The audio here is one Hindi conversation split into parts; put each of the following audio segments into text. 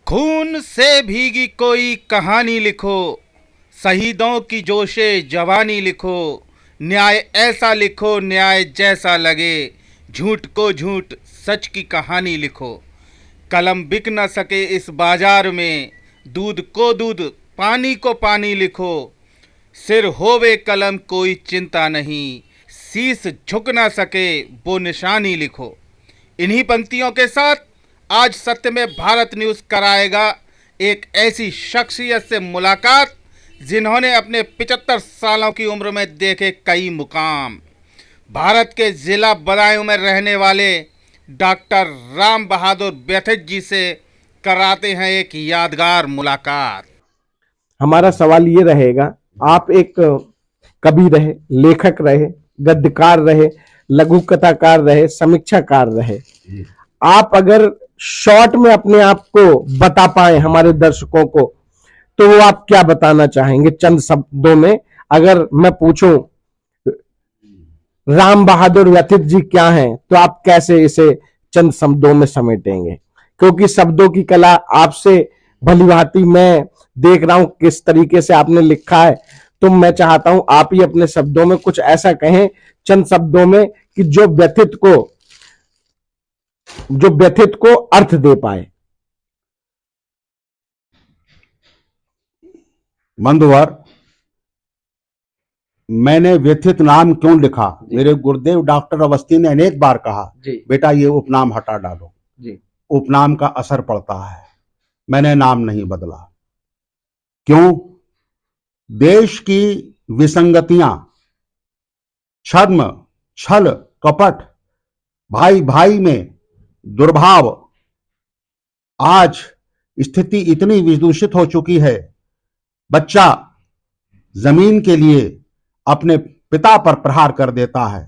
खून से भीगी कोई कहानी लिखो, शहीदों की जोशे जवानी लिखो, न्याय ऐसा लिखो न्याय जैसा लगे, झूठ को झूठ सच की कहानी लिखो। कलम बिक न सके इस बाजार में, दूध को दूध पानी को पानी लिखो। सिर होवे कलम कोई चिंता नहीं, शीश झुक ना सके वो निशानी लिखो। इन्हीं पंक्तियों के साथ आज सत्य में भारत न्यूज़ कराएगा एक ऐसी शख्सियत से मुलाकात जिन्होंने अपने 75 सालों की उम्र में देखे कई मुकाम। भारत के जिला बदायूं में रहने वाले डॉक्टर राम बहादुर व्यथित जी से कराते हैं एक यादगार मुलाकात। हमारा सवाल ये रहेगा, आप एक कवि रहे, लेखक रहे, गद्यकार रहे, लघु कथाकार रहे, समीक्षाकार रहे। आप अगर शॉर्ट में अपने आप को बता पाए हमारे दर्शकों को, तो वो आप क्या बताना चाहेंगे चंद शब्दों में? अगर मैं पूछूं राम बहादुर व्यथित जी क्या हैं, तो आप कैसे इसे चंद शब्दों में समेटेंगे? क्योंकि शब्दों की कला आपसे भलीभांति मैं देख रहा हूं किस तरीके से आपने लिखा है, तो मैं चाहता हूं आप ही अपने शब्दों में कुछ ऐसा कहें, चंद शब्दों में, कि जो व्यथित को अर्थ दे पाए। बंधुवर, मैंने व्यथित नाम क्यों लिखा? मेरे गुरुदेव डॉक्टर अवस्थी ने अनेक बार कहा, बेटा ये उपनाम हटा डालो, उपनाम का असर पड़ता है। मैंने नाम नहीं बदला। क्यों? देश की विसंगतियां, छद्म, छल, कपट, भाई भाई में दुर्भाव, आज स्थिति इतनी विदूषित हो चुकी है। बच्चा जमीन के लिए अपने पिता पर प्रहार कर देता है।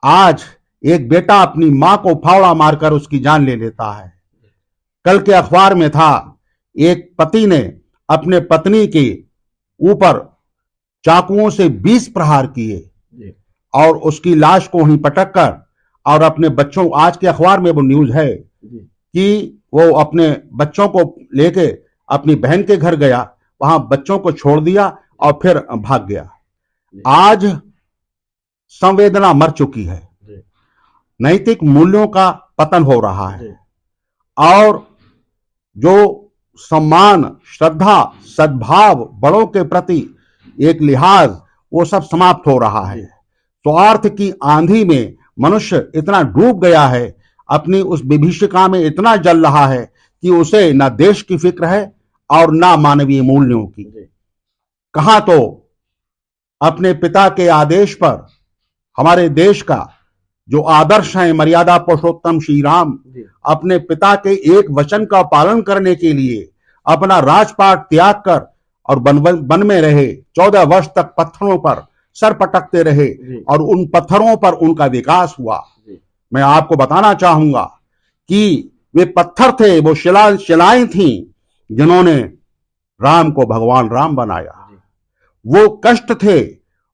आज एक बेटा अपनी मां को फावड़ा मारकर उसकी जान ले लेता है। कल के अखबार में था, एक पति ने अपने पत्नी के ऊपर चाकुओं से 20 प्रहार किए और उसकी लाश को वहीं पटक कर और अपने बच्चों, आज के अखबार में वो न्यूज है कि वो अपने बच्चों को लेके अपनी बहन के घर गया, वहां बच्चों को छोड़ दिया और फिर भाग गया। आज संवेदना मर चुकी है, नैतिक मूल्यों का पतन हो रहा है और जो सम्मान, श्रद्धा, सद्भाव, बड़ों के प्रति एक लिहाज, वो सब समाप्त हो रहा है। स्वार्थ की आंधी में मनुष्य इतना डूब गया है, अपनी उस विभीषिका में इतना जल रहा है कि उसे ना देश की फिक्र है और ना मानवीय मूल्यों की। कहां तो अपने पिता के आदेश पर हमारे देश का जो आदर्श है, मर्यादा पुरुषोत्तम श्री राम, अपने पिता के एक वचन का पालन करने के लिए अपना राजपाट त्याग कर और वन में रहे। 14 वर्ष तक पत्थरों पर सर पटकते रहे और उन पत्थरों पर उनका विकास हुआ। मैं आपको बताना चाहूंगा कि वे पत्थर थे, वो शिलाएं थीं जिन्होंने राम को भगवान राम बनाया। वो कष्ट थे,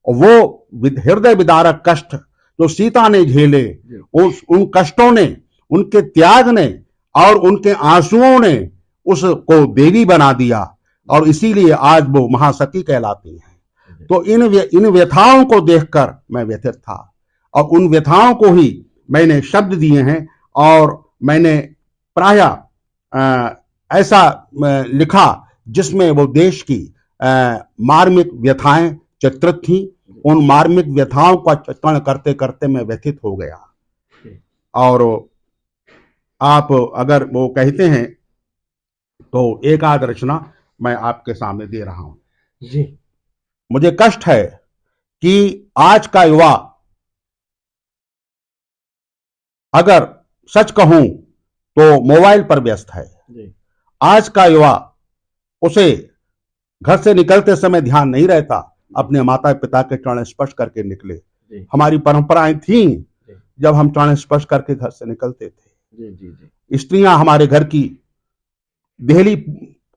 वो हृदय विदारक कष्ट जो सीता ने झेले, उन कष्टों ने, उनके त्याग ने और उनके आंसुओं ने उसको देवी बना दिया और इसीलिए आज वो महासती कहलाती हैं। तो इन व्यथाओं को देखकर मैं व्यथित था और उन व्यथाओं को ही मैंने शब्द दिए हैं और मैंने प्रायः ऐसा लिखा जिसमें वो देश की मार्मिक व्यथाएं चित्रित थी। उन मार्मिक व्यथाओं का चित्रण करते करते मैं व्यथित हो गया। और आप अगर वो कहते हैं तो एक आध रचना मैं आपके सामने दे रहा हूं जी। मुझे कष्ट है कि आज का युवा, अगर सच कहूं तो मोबाइल पर व्यस्त है। आज का युवा, उसे घर से निकलते समय ध्यान नहीं रहता, अपने माता पिता के चरण स्पर्श करके निकले। हमारी परंपराएं थीं, जब हम चरण स्पर्श करके घर से निकलते थे। स्त्रियां हमारे घर की देहली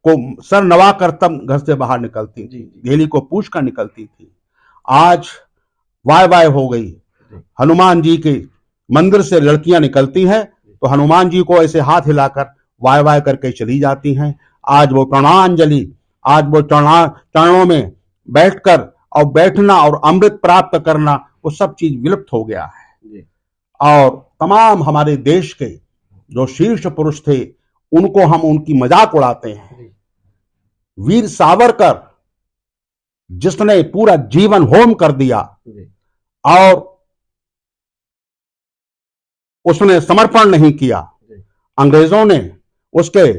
को सर नवा कर तब घर से बाहर निकलती थी, देहली को पूछ कर निकलती थी। आज वाय वाय हो गई। हनुमान जी के मंदिर से लड़कियां निकलती हैं तो हनुमान जी को ऐसे हाथ हिलाकर वाय वाय करके चली जाती हैं। आज वो प्रणांजलि, आज वो चरणों में बैठकर और बैठना और अमृत प्राप्त करना, वो सब चीज विलुप्त हो गया है। और तमाम हमारे देश के जो शीर्ष पुरुष थे, उनको हम उनकी मजाक उड़ाते हैं। वीर सावरकर जिसने पूरा जीवन होम कर दिया और उसने समर्पण नहीं किया, अंग्रेजों ने उसके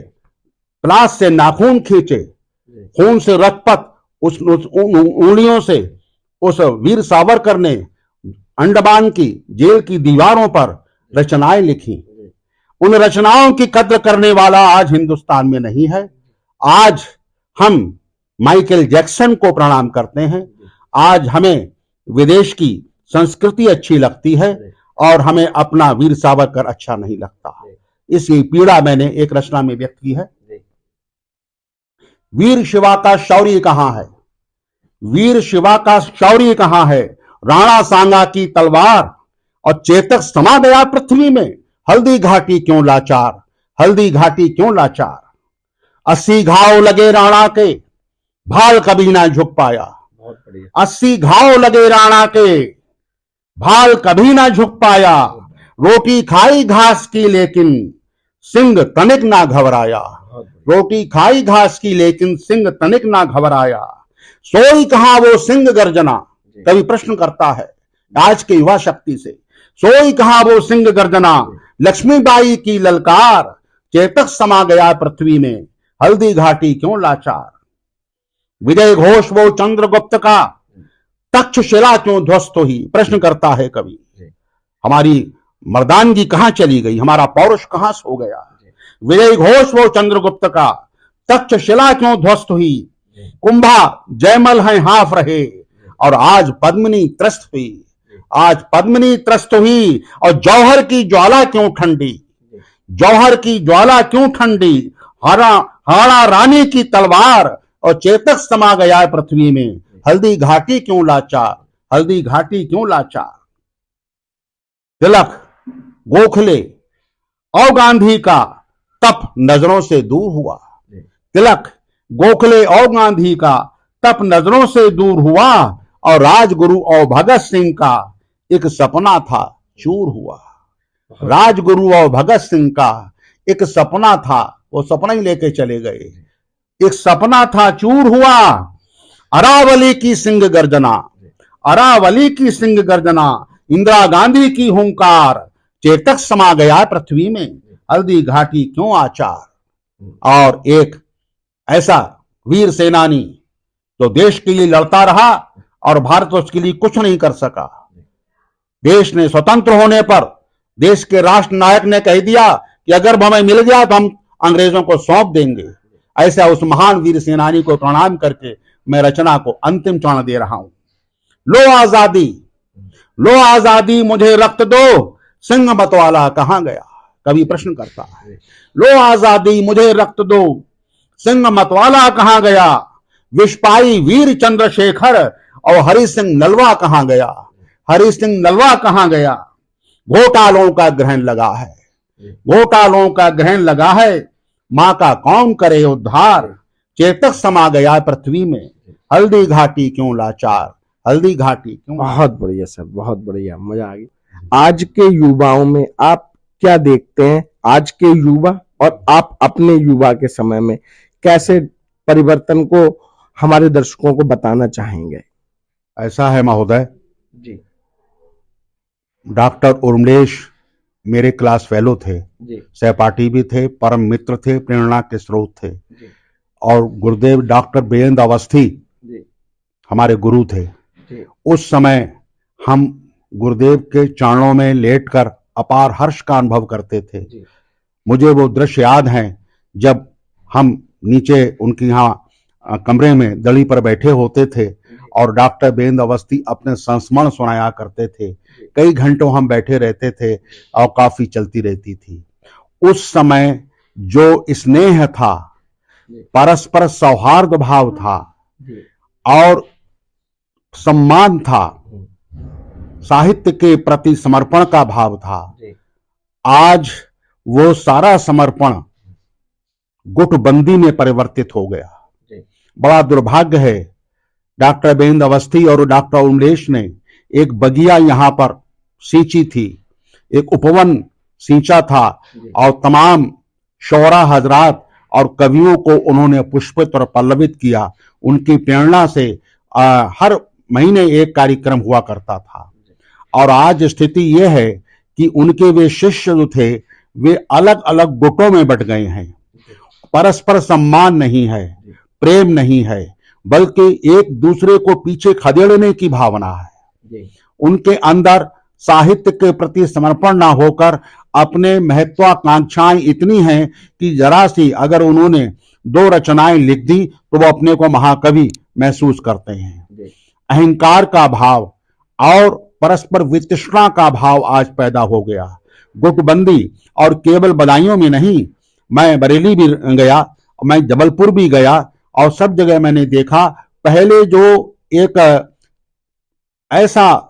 प्लास से नाखून खींचे, खून से रक्तपत उस उंगलियों से उस वीर सावरकर ने अंडमान की जेल की दीवारों पर रचनाएं लिखी। उन रचनाओं की कद्र करने वाला आज हिंदुस्तान में नहीं है। आज हम माइकल जैक्सन को प्रणाम करते हैं। आज हमें विदेश की संस्कृति अच्छी लगती है और हमें अपना वीर सावरकर अच्छा नहीं लगता। इसकी पीड़ा मैंने एक रचना में व्यक्त की है। वीर शिवा का शौर्य कहां है? वीर शिवा का शौर्य कहां है? राणा सांगा की तलवार और चेतक समा गया पृथ्वी में। हल्दी घाटी क्यों लाचार, हल्दी घाटी क्यों लाचार। 80 घाव लगे राणा के, भाल कभी ना झुक पाया। 80 घाव लगे राणा के, भाल कभी ना झुक पाया। रोटी खाई घास की लेकिन सिंह तनिक ना घबराया। रोटी खाई घास की लेकिन सिंह तनिक ना घबराया। सोई कहां वो सिंह गर्जना, कवि प्रश्न करता है आज के युवा शक्ति से। सोई कहां वो सिंह गर्जना, लक्ष्मीबाई की ललकार। चेतक समा गया पृथ्वी में, हल्दी घाटी क्यों लाचार। विजय घोष वो चंद्रगुप्त का, तक्षशिला क्यों ध्वस्त हुई। प्रश्न करता है कवि, हमारी मर्दानगी कहां चली गई, हमारा पौरुष कहां सो गया। विजय घोष वो चंद्रगुप्त का, तक्षशिला क्यों ध्वस्त हुई। कुंभा जयमल हैं हाफ रहे और आज पद्मिनी त्रस्त हुई। आज पद्मिनी त्रस्त हुई और जौहर की ज्वाला क्यों ठंडी। जौहर की ज्वाला क्यों ठंडी। हाड़ा रानी की तलवार और चेतक समा गया पृथ्वी में। हल्दी घाटी क्यों लाचार, हल्दी घाटी क्यों लाचार। तिलक, गोखले और गांधी का तप नजरों से दूर हुआ। तिलक, गोखले और गांधी का तप नजरों से दूर हुआ और राजगुरु और भगत सिंह का एक सपना था चूर हुआ। राजगुरु और भगत सिंह का एक सपना था, वो सपना ही लेके चले गए। एक सपना था चूर हुआ। अरावली की सिंह गर्जना, अरावली की सिंह गर्जना। इंदिरा गांधी की हुंकार, चेतक समा गया पृथ्वी में। हल्दी घाटी क्यों आचार। और एक ऐसा वीर सेनानी जो देश के लिए लड़ता रहा और भारत उसके लिए कुछ नहीं कर सका। देश ने स्वतंत्र होने पर देश के राष्ट्र नायक ने कह दिया कि अगर हमें मिल गया तो हम अंग्रेजों को सौंप देंगे। ऐसा उस महान वीर सेनानी को प्रणाम करके मैं रचना को अंतिम चरण दे रहा हूं। लो आजादी, लो आजादी मुझे रक्त दो, सिंह मतवाला कहां गया। कवि प्रश्न करता है, लो आजादी मुझे रक्त दो, सिंह मतवाला कहां गया। विषपाई वीर चंद्रशेखर और हरि सिंह नलवा कहां गया। हरि सिंह नलवा कहां गया। घोटालों का ग्रहण लगा है, घोटालों का ग्रहण लगा है। मां का कौन करे उद्धार। चेतक समा गया पृथ्वी में। हल्दी घाटी क्यों लाचार, हल्दी घाटी क्यों। बहुत बढ़िया सर, बहुत बढ़िया, मजा आ गया। आज के युवाओं में आप क्या देखते हैं? आज के युवा और आप अपने युवा के समय में कैसे परिवर्तन को हमारे दर्शकों को बताना चाहेंगे? ऐसा है महोदय जी, डॉक्टर उर्मलेश मेरे क्लास फेलो थे, सहपाठी भी थे, परम मित्र थे, प्रेरणा के स्रोत थे। और गुरुदेव डॉक्टर बेंद अवस्थी हमारे गुरु थे। उस समय हम गुरुदेव के चरणों में लेटकर अपार हर्ष का अनुभव करते थे। मुझे वो दृश्य याद हैं जब हम नीचे उनके यहाँ कमरे में दली पर बैठे होते थे और डॉक्टर बेंद अवस्थी अपने संस्मरण सुनाया करते थे। कई घंटों हम बैठे रहते थे और काफी चलती रहती थी। उस समय जो स्नेह था, परस्पर सौहार्द भाव था और सम्मान था, साहित्य के प्रति समर्पण का भाव था। आज वो सारा समर्पण गुटबंदी में परिवर्तित हो गया। बड़ा दुर्भाग्य है, डॉक्टर बेंद अवस्थी और डॉक्टर उमलेश ने एक बगिया यहां पर सींची थी, एक उपवन सींचा था और तमाम शौरा हजरात और कवियों को उन्होंने पुष्पित और पल्लवित किया। उनकी प्रेरणा से हर महीने एक कार्यक्रम हुआ करता था। और आज स्थिति यह है कि उनके वे शिष्य जो थे वे अलग अलग गुटों में बट गए हैं। परस्पर सम्मान नहीं है, प्रेम नहीं है, बल्कि एक दूसरे को पीछे खदेड़ने की भावना है। उनके अंदर साहित्य के प्रति समर्पण ना होकर अपने महत्वाकांक्षाएं इतनी हैं कि जरा सी अगर उन्होंने 2 रचनाएं लिख दी तो वो अपने को महाकवि महसूस करते हैं। अहंकार का भाव और परस्पर वितृष्णा का भाव आज पैदा हो गया। गुटबंदी और केवल बदायूं में नहीं, मैं बरेली भी गया, मैं जबलपुर भी गया और सब जगह मैंने देखा, पहले जो एक ऐसा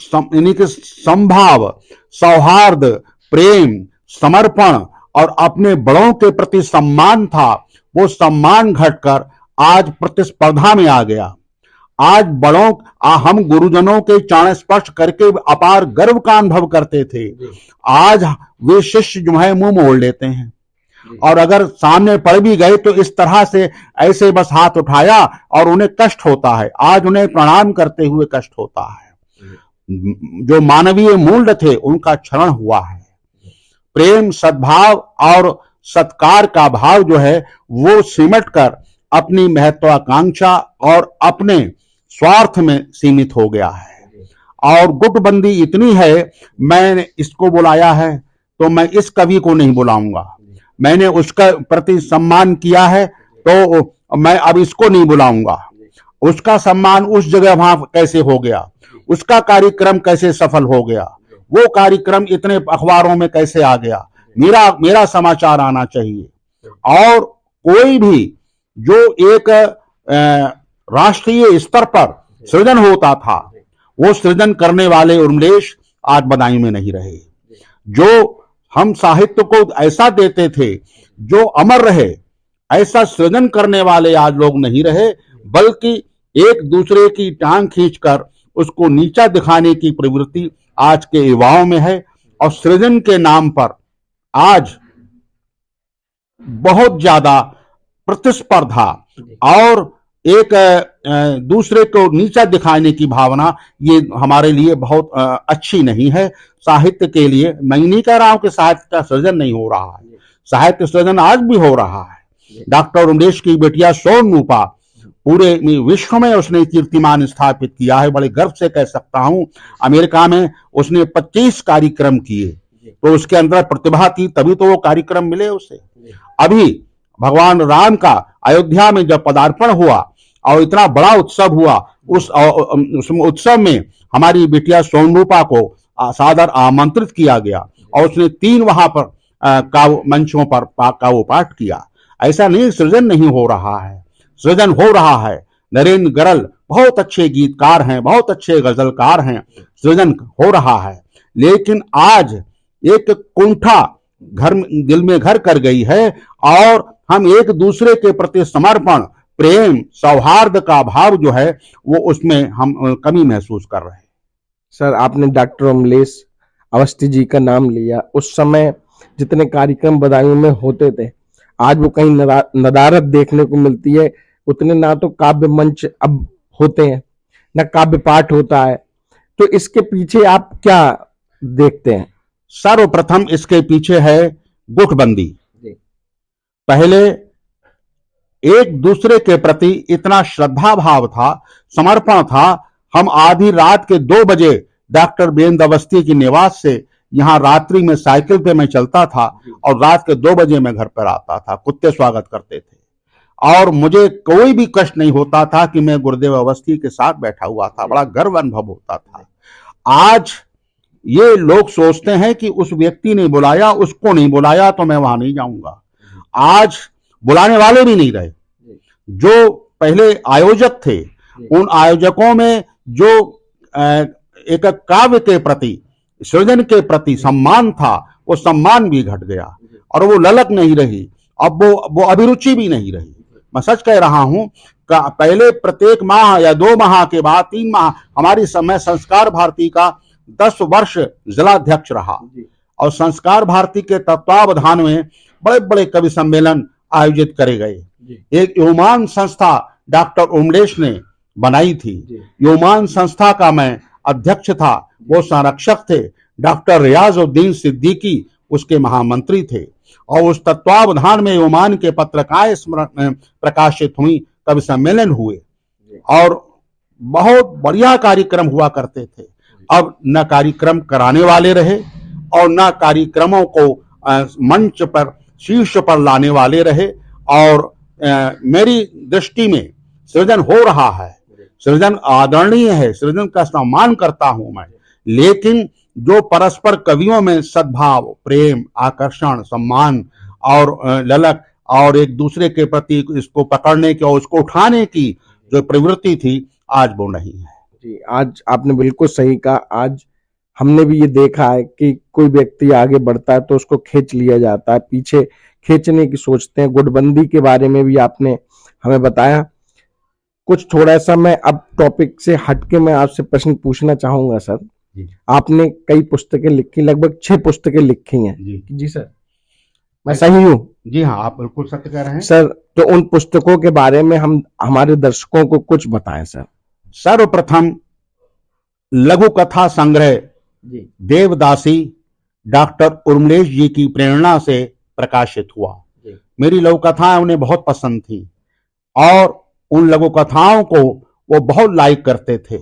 संभाव, सौहार्द, प्रेम, समर्पण और अपने बड़ों के प्रति सम्मान था, वो सम्मान घटकर आज प्रतिस्पर्धा में आ गया। आज बड़ों हम गुरुजनों के चरण स्पर्श करके अपार गर्व का अनुभव करते थे, आज वे शिष्य जो है मुंह मोड़ लेते हैं और अगर सामने पड़ भी गए तो इस तरह से ऐसे बस हाथ उठाया और उन्हें कष्ट होता है। आज उन्हें प्रणाम करते हुए कष्ट होता है। जो मानवीय मूल्य थे उनका क्षरण हुआ है। प्रेम, सद्भाव और सत्कार का भाव जो है वो सिमट कर अपनी महत्वाकांक्षा और अपने स्वार्थ में सीमित हो गया है। और गुटबंदी इतनी है, मैंने इसको बुलाया है तो मैं इस कवि को नहीं बुलाऊंगा, मैंने उसका प्रति सम्मान किया है तो मैं अब इसको नहीं बुलाऊंगा। उसका सम्मान उस जगह वहां कैसे हो गया, उसका कार्यक्रम कैसे सफल हो गया, वो कार्यक्रम इतने अखबारों में कैसे आ गया, मेरा समाचार आना चाहिए। और कोई भी जो एक राष्ट्रीय स्तर पर सृजन होता था, वो सृजन करने वाले उर्मलेश आज बदायूं में नहीं रहे। जो हम साहित्य को ऐसा देते थे जो अमर रहे, ऐसा सृजन करने वाले आज लोग नहीं रहे, बल्कि एक दूसरे की टांग खींचकर उसको नीचा दिखाने की प्रवृत्ति आज के युवाओं में है। और सृजन के नाम पर आज बहुत ज्यादा प्रतिस्पर्धा और एक दूसरे को नीचा दिखाने की भावना, ये हमारे लिए बहुत अच्छी नहीं है। साहित्य के लिए मैं नहीं कह रहा हूं कि साहित्य का सृजन नहीं हो रहा है, साहित्य सृजन आज भी हो रहा है। डॉक्टर उमलेश की बेटिया सोनरूपा पूरे विश्व में उसने कीर्तिमान स्थापित किया है, बड़े गर्व से कह सकता हूं। अमेरिका में उसने 25 कार्यक्रम किए, तो उसके अंदर प्रतिभा थी, तभी तो वो कार्यक्रम मिले उसे। अभी भगवान राम का अयोध्या में जब पदार्पण हुआ और इतना बड़ा उत्सव हुआ, उस उत्सव में हमारी बिटिया सोनरूपा को सादर आमंत्रित किया गया और उसने 3 वहां पर काव्य मंचों पर काव्य पाठ किया। ऐसा नहीं सृजन नहीं हो रहा है, सृजन हो रहा है। नरेंद्र गरल बहुत अच्छे गीतकार हैं, बहुत अच्छे गजलकार हैं, सृजन हो रहा है। लेकिन आज एक कुंठा घर दिल में घर कर गई है और हम एक दूसरे के प्रति समर्पण, प्रेम, सौहार्द का भाव जो है वो उसमें हम कमी महसूस कर रहे हैं। सर, आपने डॉक्टर उमलेश अवस्थी जी का नाम लिया। उस समय जितने कार्यक्रम बदायूं में होते थे, आज वो कहीं नदारत देखने को मिलती है। उतने ना तो काव्य मंच अब होते हैं, ना काव्य पाठ होता है। तो इसके पीछे आप क्या देखते हैं? सर्वप्रथम इसके पीछे है गुटबंदी। पहले एक दूसरे के प्रति इतना श्रद्धा भाव था, समर्पण था। हम आधी रात के 2 बजे डॉक्टर बेंद अवस्थी के निवास से यहाँ रात्रि में साइकिल पे मैं चलता था और रात के 2 बजे मैं घर पर आता था। कुत्ते स्वागत करते थे और मुझे कोई भी कष्ट नहीं होता था कि मैं गुरुदेव अवस्थी के साथ बैठा हुआ था। बड़ा गर्व अनुभव होता था। आज ये लोग सोचते हैं कि उस व्यक्ति ने बुलाया, उसको नहीं बुलाया तो मैं वहां नहीं जाऊंगा। आज बुलाने वाले भी नहीं रहे। जो पहले आयोजक थे, उन आयोजकों में जो एक काव्य के प्रति, सृजन के प्रति सम्मान था, वो सम्मान भी घट गया और वो ललक नहीं रही। अब वो अभिरुचि भी नहीं रही। मैं सच कह रहा हूं, पहले प्रत्येक माह या 2 माह के बाद 3 माह हमारी समय संस्कार भारती का 10 वर्ष जिलाध्यक्ष रहा और संस्कार भारती के तत्वावधान में बड़े बड़े कवि सम्मेलन आयोजित करे गए। एक योमान संस्था डॉक्टर उमलेश ने बनाई थी। योमान संस्था का मैं अध्यक्ष था, वो संरक्षक थे। डॉक्टर रियाजुद्दीन सिद्दीकी उसके महामंत्री थे और उस तत्वावधान में योमान के पत्रिकाएं प्रकाशित हुई, कवि सम्मेलन हुए और बहुत बढ़िया कार्यक्रम हुआ करते थे। अब न कार्यक्रम कराने वाले रहे और न कार्यक्रमों को मंच पर शीर्ष पर लाने वाले रहे। और मेरी दृष्टि में सृजन हो रहा है, सृजन आदरणीय है, सृजन का सम्मान करता हूं मैं, लेकिन जो परस्पर कवियों में सद्भाव, प्रेम, आकर्षण, सम्मान और ललक और एक दूसरे के प्रति इसको पकड़ने की और उसको उठाने की जो प्रवृत्ति थी, आज वो नहीं है। जी, आज आपने बिल्कुल सही कहा। आज हमने भी ये देखा है कि कोई व्यक्ति आगे बढ़ता है तो उसको खींच लिया जाता है, पीछे खींचने की सोचते हैं। गुटबंदी के बारे में भी आपने हमें बताया। कुछ थोड़ा सा मैं अब टॉपिक से हटके मैं आपसे प्रश्न पूछना चाहूंगा सर। आपने कई पुस्तकें लिखी, लगभग 6 पुस्तकें लिखी हैं। जी सर, मैं सही हूँ? जी हाँ, आप बिल्कुल सत्य कह रहे हैं सर। तो उन पुस्तकों के बारे में हम हमारे दर्शकों को कुछ बताएं सर। सर्वप्रथम लघु कथा संग्रह देवदासी डॉक्टर उर्मलेश जी की प्रेरणा से प्रकाशित हुआ। मेरी लघु कथाएं उन्हें बहुत पसंद थी और उन लघु कथाओं को वो बहुत लाइक करते थे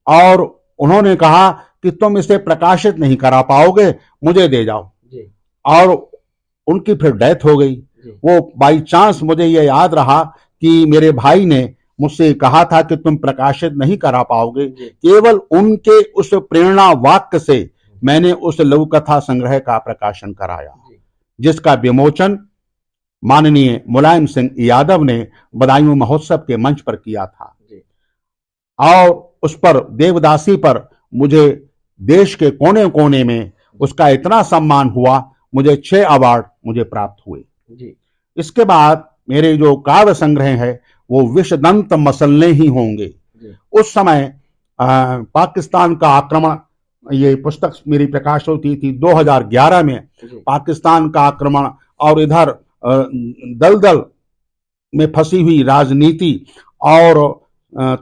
और उन्होंने कहा कि तुम इसे प्रकाशित नहीं करा पाओगे, मुझे दे जाओ। और उनकी फिर डेथ हो गई। वो बाई चांस मुझे ये याद रहा कि मेरे भाई ने मुझसे कहा था कि तुम प्रकाशित नहीं करा पाओगे। केवल उनके उस प्रेरणा वाक्य से मैंने उस लघु कथा संग्रह का प्रकाशन कराया, जिसका विमोचन माननीय मुलायम सिंह यादव ने बदायूं महोत्सव के मंच पर किया था। और उस पर देवदासी पर मुझे देश के कोने कोने में उसका इतना सम्मान हुआ, मुझे 6 अवार्ड मुझे प्राप्त हुए। इसके बाद मेरे जो काव्य संग्रह है वो विषदंत मसलने ही होंगे। उस समय पाकिस्तान का आक्रमण, ये पुस्तक मेरी प्रकाश होती थी 2011 में। पाकिस्तान का आक्रमण और इधर दलदल में फंसी हुई राजनीति और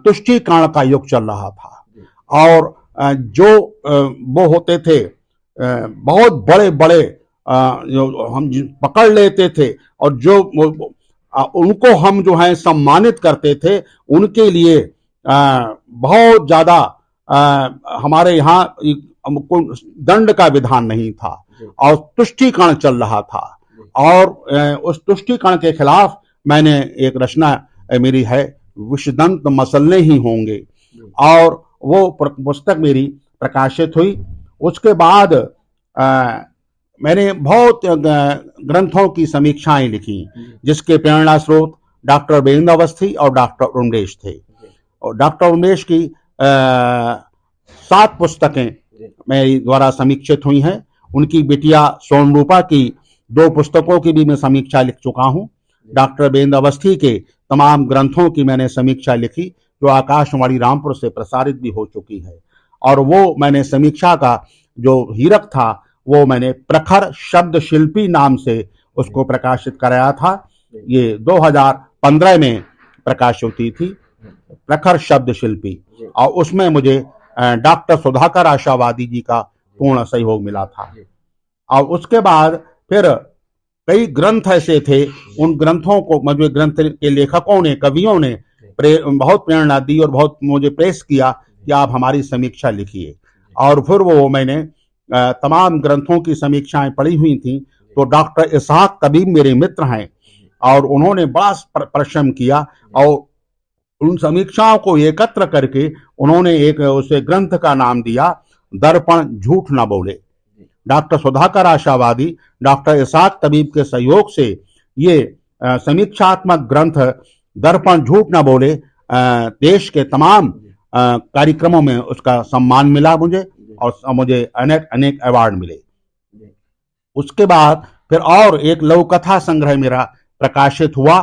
तुष्टीकरण का युग चल रहा था और जो वो होते थे बहुत बड़े बड़े जो हम पकड़ लेते थे और जो उनको हम जो है सम्मानित करते थे, उनके लिए बहुत ज्यादा हमारे यहाँ दंड का विधान नहीं था और तुष्टीकरण चल रहा था। और उस तुष्टीकरण के खिलाफ मैंने एक रचना मेरी है, विषदंत मसलने ही होंगे, और वो पुस्तक मेरी प्रकाशित हुई। उसके बाद मैंने बहुत ग्रंथों की समीक्षाएं लिखी, जिसके प्रेरणा स्रोत डॉक्टर बेंद अवस्थी और डॉक्टर उमलेश थे। और डॉक्टर उमलेश की 7 पुस्तकें मेरी द्वारा समीक्षित हुई हैं। उनकी बिटिया सोनरूपा की 2 पुस्तकों की भी मैं समीक्षा लिख चुका हूं। डॉक्टर बेंद अवस्थी के तमाम ग्रंथों की मैंने समीक्षा लिखी, जो आकाशवाणी रामपुर से प्रसारित भी हो चुकी है। और वो मैंने समीक्षा का जो हीरक था वो मैंने प्रखर शब्द शिल्पी नाम से उसको प्रकाशित कराया था। ये 2015 में प्रकाशित होती थी, प्रखर शब्द शिल्पी, और उसमें मुझे डॉक्टर सुधाकर आशावादी जी का पूर्ण सहयोग मिला था। और उसके बाद फिर कई ग्रंथ ऐसे थे, उन ग्रंथों को मुझे ग्रंथ के लेखकों ने, कवियों ने बहुत प्रेरणा दी और बहुत मुझे प्रेस किया कि आप हमारी समीक्षा लिखिए। और फिर वो मैंने तमाम ग्रंथों की समीक्षाएं पढ़ी हुई थी। तो डॉक्टर इसहाक तबीब मेरे मित्र हैं और उन्होंने बड़ा परिश्रम किया और उन समीक्षाओं को एकत्र करके उन्होंने एक उसे ग्रंथ का नाम दिया, दर्पण झूठ न बोले। डॉक्टर सुधाकर आशावादी, डॉक्टर इसहाक तबीब के सहयोग से ये समीक्षात्मक ग्रंथ दर्पण झूठ न बोले देश के तमाम कार्यक्रमों में उसका सम्मान मिला मुझे, और मुझे अनेक अवार्ड मिले। उसके बाद फिर और एक लघु कथा संग्रह मेरा प्रकाशित हुआ।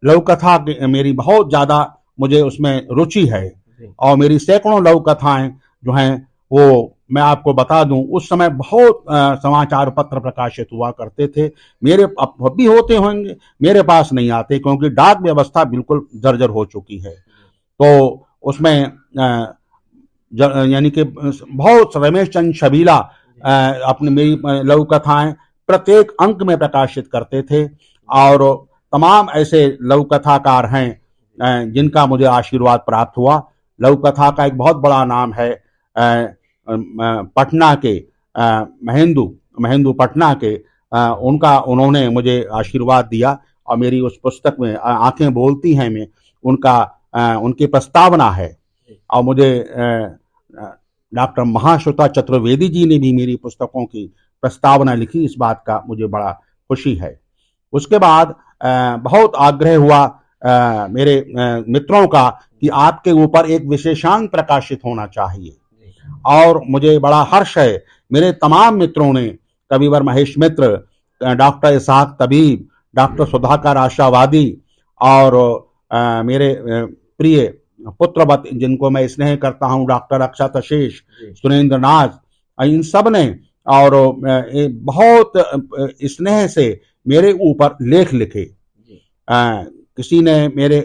लघु कथा मेरी बहुत ज्यादा मुझे उसमें रुचि है और मेरी सैकड़ों लघु कथाएं जो हैं वो मैं आपको बता दूं, उस समय बहुत समाचार पत्र प्रकाशित हुआ करते थे। मेरे अब भी होते होंगे, मेरे पास नहीं आते क्योंकि डाक व्यवस्था बिल्कुल जर्जर हो चुकी है। तो उसमें यानी कि बहुत रमेश चंद्र छबीला अपनी मेरी लघु कथाएं प्रत्येक अंक में प्रकाशित करते थे और तमाम ऐसे लघु कथाकार हैं जिनका मुझे आशीर्वाद प्राप्त हुआ। लघु कथा का एक बहुत बड़ा नाम है पटना के महेंदु पटना के, उनका उन्होंने मुझे आशीर्वाद दिया और मेरी उस पुस्तक में आंखें बोलती हैं में उनकी प्रस्तावना है। और मुझे डॉक्टर महाश्वेता चतुर्वेदी जी ने भी मेरी पुस्तकों की प्रस्तावना लिखी, इस बात का मुझे बड़ा खुशी है। उसके बाद बहुत आग्रह हुआ मेरे मित्रों का कि आपके ऊपर एक विशेषांक प्रकाशित होना चाहिए और मुझे बड़ा हर्ष है। मेरे तमाम मित्रों ने, कविवर महेश मित्र, डॉक्टर इसहाक तबीब, डॉक्टर सुधाकर आशावादी और मेरे प्रिय पुत्रवत जिनको मैं स्नेह करता हूं, डॉक्टर अक्षत शेष, सुरेंद्र नाथ, इन सब ने और बहुत स्नेह से मेरे ऊपर लेख लिखे। किसी ने मेरे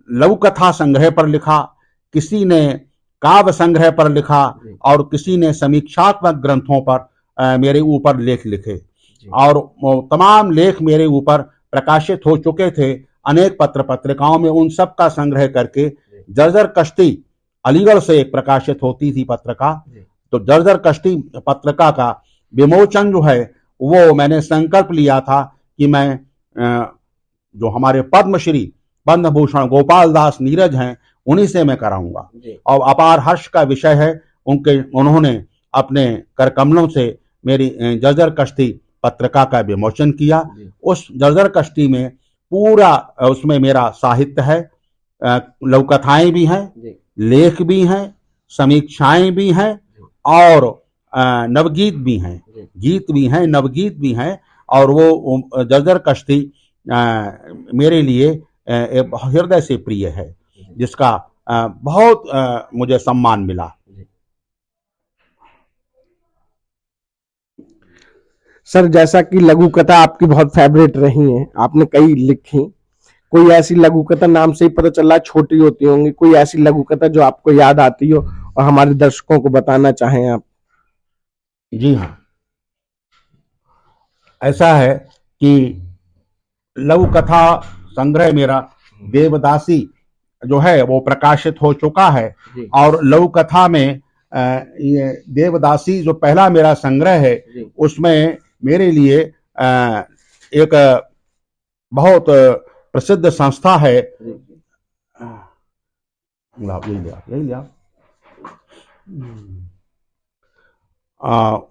लघु कथा संग्रह पर लिखा, किसी ने काव्य संग्रह पर लिखा और किसी ने समीक्षात्मक ग्रंथों पर मेरे ऊपर लेख लिखे और तमाम लेख मेरे ऊपर प्रकाशित हो चुके थे अनेक पत्र पत्रिकाओं में। उन सब का संग्रह करके जर्जर कश्ती, अलीगढ़ से एक प्रकाशित होती थी पत्रिका, तो जर्जर कश्ती पत्रिका का विमोचन जो है वो मैंने संकल्प लिया था कि मैं जो हमारे पद्मश्री पद्म भूषण गोपाल दास नीरज हैं उन्हीं से मैं कराऊंगा। और अपार हर्ष का विषय है, उन्होंने अपने करकमलों से मेरी जर्जर कश्ती पत्रिका का विमोचन किया। उस जर्जर कश्ती में पूरा उसमें मेरा साहित्य है, लघु कथाएं भी हैं, लेख भी हैं, समीक्षाएं भी हैं और नवगीत भी हैं, गीत भी हैं, नवगीत भी हैं। और वो जर्जर कश्ती मेरे लिए हृदय से प्रिय है, जिसका बहुत मुझे सम्मान मिला। सर, जैसा कि लघु कथा आपकी बहुत फेवरेट रही है, आपने कई लिखी, कोई ऐसी लघु कथा, नाम से ही पता चला छोटी होती होंगी, कोई ऐसी लघु कथा जो आपको याद आती हो और हमारे दर्शकों को बताना चाहें आप? जी हाँ, ऐसा है कि लघु कथा संग्रह मेरा देवदासी जो है वो प्रकाशित हो चुका है और लघु कथा में ये देवदासी जो पहला मेरा संग्रह है उसमें मेरे लिए एक बहुत प्रसिद्ध संस्था है,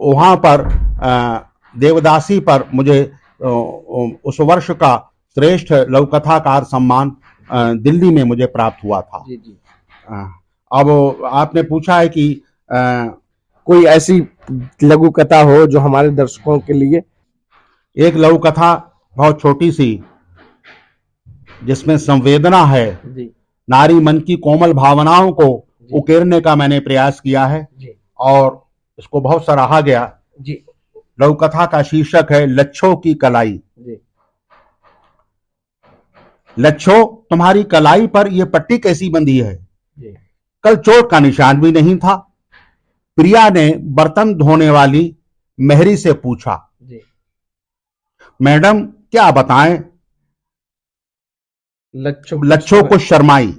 वहां पर देवदासी पर मुझे उस वर्ष का श्रेष्ठ लघु कथाकार सम्मान दिल्ली में मुझे प्राप्त हुआ था। अब आपने पूछा है कि कोई ऐसी लघु कथा हो जो हमारे दर्शकों के लिए? एक लघु कथा बहुत छोटी सी जिसमें संवेदना है, नारी मन की कोमल भावनाओं को उकेरने का मैंने प्रयास किया है और इसको बहुत सराहा गया। लघु कथा का शीर्षक है लच्छों की कलाई। लच्छो, तुम्हारी कलाई पर यह पट्टी कैसी बंधी है? कल चोट का निशान भी नहीं था। प्रिया ने बर्तन धोने वाली मेहरी से पूछा। मैडम क्या बताएं? लच्छो को शर्माई,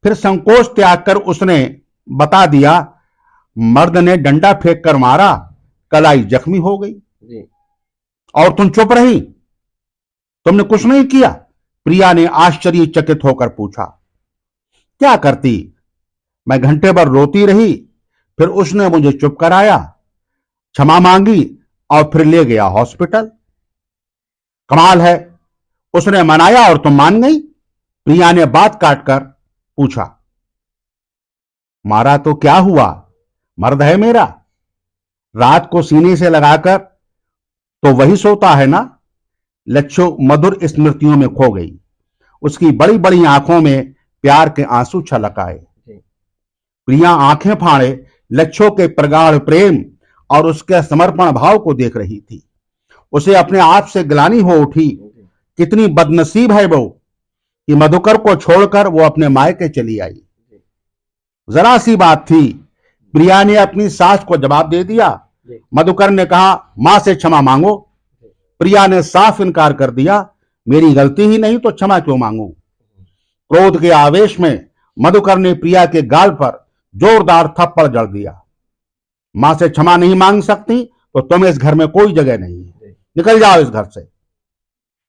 फिर संकोच त्याग कर उसने बता दिया, मर्द ने डंडा फेंक कर मारा, कलाई जख्मी हो गई और तुम चुप रही, तुमने कुछ नहीं किया? प्रिया ने आश्चर्यचकित होकर पूछा। क्या करती? मैं घंटे भर रोती रही, फिर उसने मुझे चुप कराया, क्षमा मांगी और फिर ले गया हॉस्पिटल। कमाल है, उसने मनाया और तुम मान गई? प्रिया ने बात काटकर पूछा। मारा तो क्या हुआ, मर्द है मेरा। रात को सीने से लगाकर तो वही सोता है ना। लच्छो मधुर स्मृतियों में खो गई। उसकी बड़ी बड़ी आंखों में प्यार के आंसू छलक आए। प्रिया आंखें फाड़े लच्छो के प्रगाढ़ प्रेम और उसके समर्पण भाव को देख रही थी। उसे अपने आप से ग्लानि हो उठी। कितनी बदनसीब है वो कि मधुकर को छोड़कर वो अपने मायके चली आई। जरा सी बात थी। प्रिया ने अपनी सास को जवाब दे दिया। मधुकर ने कहा, मां से क्षमा मांगो। प्रिया ने साफ इनकार कर दिया। मेरी गलती ही नहीं तो क्षमा क्यों मांगू। क्रोध के आवेश में मधुकर ने प्रिया के गाल पर जोरदार थप्पड़ जड़ दिया। मां से क्षमा नहीं मांग सकती तो तुम्हें इस घर में कोई जगह नहीं है, निकल जाओ इस घर से।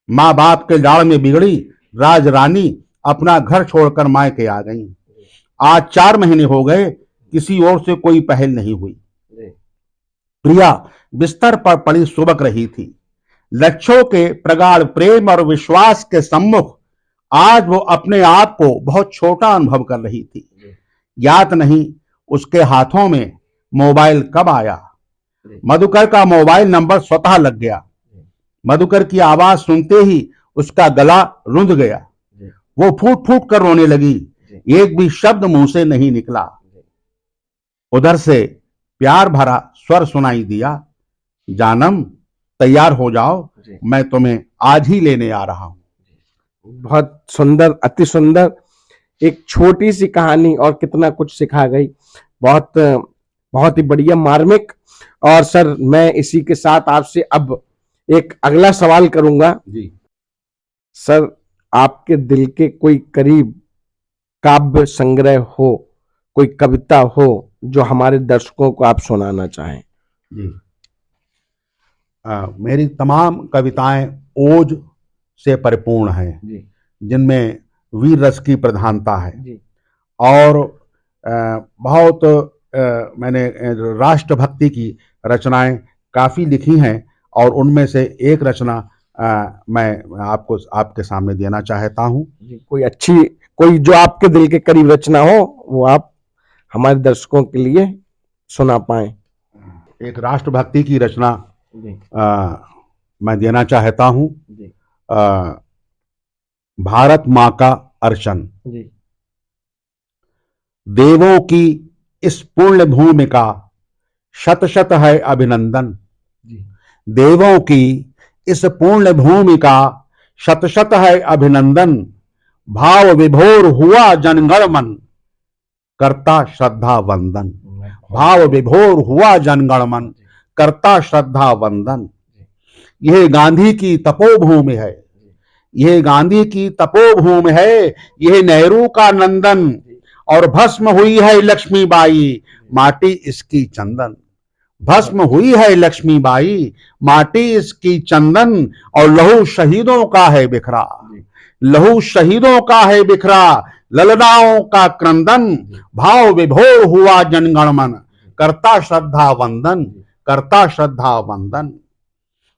मां बाप के लाड़ में बिगड़ी राज रानी अपना घर छोड़कर मायके आ गई। आज 4 महीने हो गए, किसी और से कोई पहल नहीं हुई। प्रिया बिस्तर पर पड़ी सुबक रही थी। लच्छो के प्रगाढ़ प्रेम और विश्वास के सम्मुख आज वो अपने आप को बहुत छोटा अनुभव कर रही थी। ज्ञात नहीं उसके हाथों में मोबाइल कब आया। मधुकर का मोबाइल नंबर स्वतः लग गया। मधुकर की आवाज सुनते ही उसका गला रुंध गया। वो फूट फूट कर रोने लगी। एक भी शब्द मुंह से नहीं निकला। उधर से प्यार भरा स्वर सुनाई दिया, जानम तैयार हो जाओ, मैं तुम्हें आज ही लेने आ रहा हूं। बहुत सुंदर, अति सुंदर एक छोटी सी कहानी और कितना कुछ सिखा गई। बहुत बहुत ही बढ़िया, मार्मिक। और सर मैं इसी के साथ आपसे अब एक अगला सवाल करूंगा जी। सर, आपके दिल के कोई करीब काव्य संग्रह हो, कोई कविता हो जो हमारे दर्शकों को आप सुनाना चाहें। जी। मेरी तमाम कविताएं ओज से परिपूर्ण हैं, जिनमें वीर रस की प्रधानता है। और बहुत मैंने राष्ट्रभक्ति की रचनाएं काफी लिखी हैं और उनमें से एक रचना मैं आपको आपके सामने देना चाहता हूं। कोई अच्छी, कोई जो आपके दिल के करीब रचना हो वो आप हमारे दर्शकों के लिए सुना पाएं। एक राष्ट्रभक्ति की रचना मैं देना चाहता हूं। भारत मां का अर्चन। देवों की इस पुण्य भूमि का शत शत है अभिनंदन। देवों की इस पुण्य भूमि का शत शत है अभिनंदन। भाव विभोर हुआ जनगण मन, करता श्रद्धा वंदन। भाव विभोर हुआ जनगण मन, करता श्रद्धा वंदन। यह गांधी की तपोभूमि है, यह गांधी की तपोभूमि है, यह नेहरू का नंदन। और भस्म हुई है लक्ष्मीबाई, माटी इसकी चंदन। भस्म हुई है लक्ष्मीबाई, माटी इसकी चंदन। और लहू शहीदों का है बिखरा, लहू शहीदों का है बिखरा। ललनाओं का क्रंदन, भाव विभोर हुआ जनगण मन, करता श्रद्धा वंदन, करता श्रद्धा वंदन।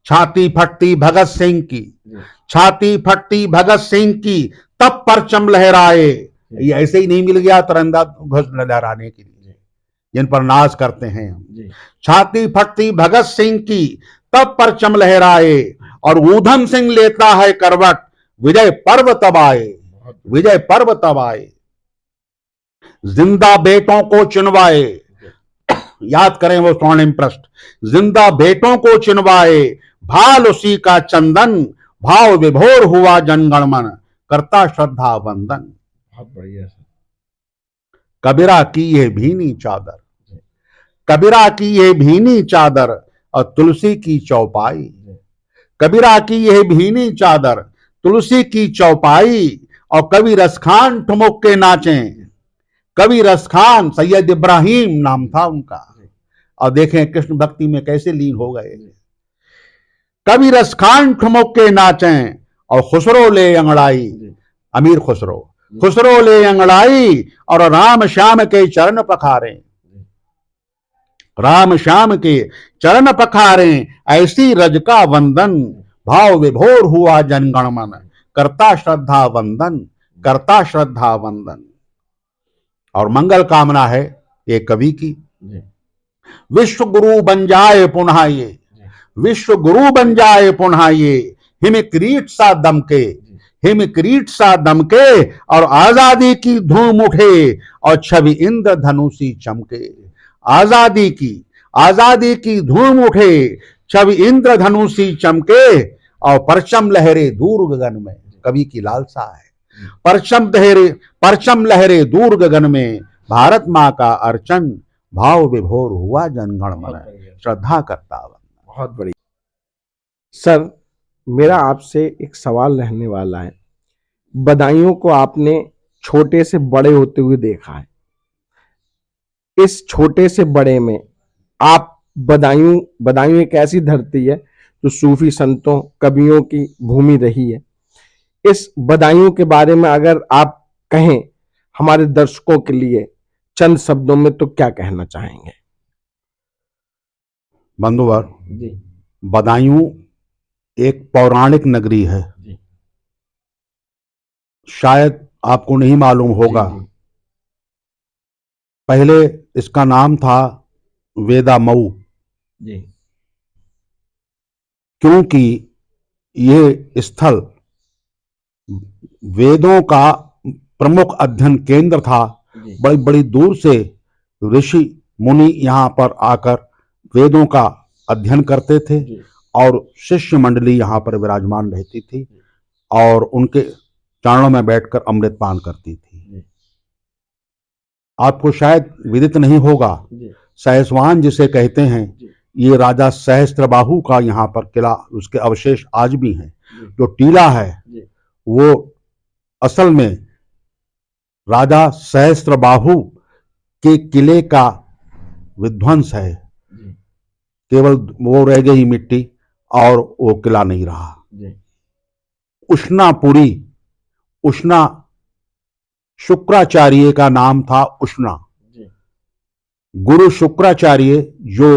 छाती फटती भगत सिंह की, छाती फटती भगत सिंह की, तब परचम लहराए। ये ऐसे ही नहीं मिल गया तिरंगा ध्वज लहराने के लिए, जिन पर नाज करते हैं हम। छाती फटती भगत सिंह की, तब परचम लहराए। और ऊधम सिंह लेता है करवट, विजय पर्व तब आए, विजय पर्व तब आए। जिंदा बेटों को चुनवाए, याद करें वो स्वर्णिम पृष्ठ। जिंदा बेटों को चुनवाए, भाल उसी का चंदन। भाव विभोर हुआ जनगण मन, करता श्रद्धा वंदन। बहुत बढ़िया सर। कबीरा की ये भीनी चादर, कबीरा की ये भीनी चादर और तुलसी की चौपाई। कबीरा की ये भीनी चादर, तुलसी की चौपाई। और कवि रसखान ठुमुक के नाचे। कवि रसखान, सैयद इब्राहिम नाम था उनका। और देखें कृष्ण भक्ति में कैसे लीन हो गए। कवि रसखान ठुमुक के नाचे और खुसरो ले अंगड़ाई। अमीर खुसरो, खुसरो ले अंगड़ाई। और राम श्याम के चरण पखारे, राम श्याम के चरण पखारे। ऐसी रज का वंदन, भाव विभोर हुआ जनगण मन, करता श्रद्धा वंदन, करता श्रद्धा वंदन। और मंगल कामना है एक कवि की। विश्व गुरु बन जाए पुनः ये, विश्व गुरु बन जाए पुनः ये, हिम किरीट सा दमके, हिम किरीट सा दमके, और आजादी की धूम उठे और छवि इंद्र धनुषी चमके। आजादी की धूम उठे, छवि इंद्र धनुषी चमके, और परचम लहरे दूर गगन में। कवि की लालसा है, परचम लहरे दूर गगन में, भारत माँ का अर्चन, भाव विभोर हुआ जनगण मन, श्रद्धा करता। बहुत बढ़िया सर। मेरा आपसे एक सवाल रहने वाला है। बदायूं को आपने छोटे से बड़े होते हुए देखा है। इस छोटे से बड़े में आप बदायूं एक ऐसी धरती है जो सूफी संतों कवियों की भूमि रही है। इस बदायूं के बारे में अगर आप कहें हमारे दर्शकों के लिए चंद शब्दों में, तो क्या कहना चाहेंगे? बंधुवर जी, बदायूं एक पौराणिक नगरी है। जी। शायद आपको नहीं मालूम होगा। जी। पहले इसका नाम था वेदामऊ। जी। क्योंकि ये स्थल वेदों का प्रमुख अध्ययन केंद्र था। बड़ी बड़ी दूर से ऋषि मुनि यहाँ पर आकर वेदों का अध्ययन करते थे और शिष्य मंडली यहाँ पर विराजमान रहती थी और उनके चरणों में बैठकर अमृत पान करती थी। आपको शायद विदित नहीं होगा, सहसवान जिसे कहते हैं, ये राजा सहस्त्रबाहु का यहाँ पर किला, उसके अवशेष आज भी हैं। जो टीला है वो असल में राजा सहस्त्रबाहु के किले का विध्वंस है। केवल वो रह गई मिट्टी और वो किला नहीं रहा। उष्णापुरी, उष्णा शुक्राचार्य का नाम था। उष्णा गुरु शुक्राचार्य जो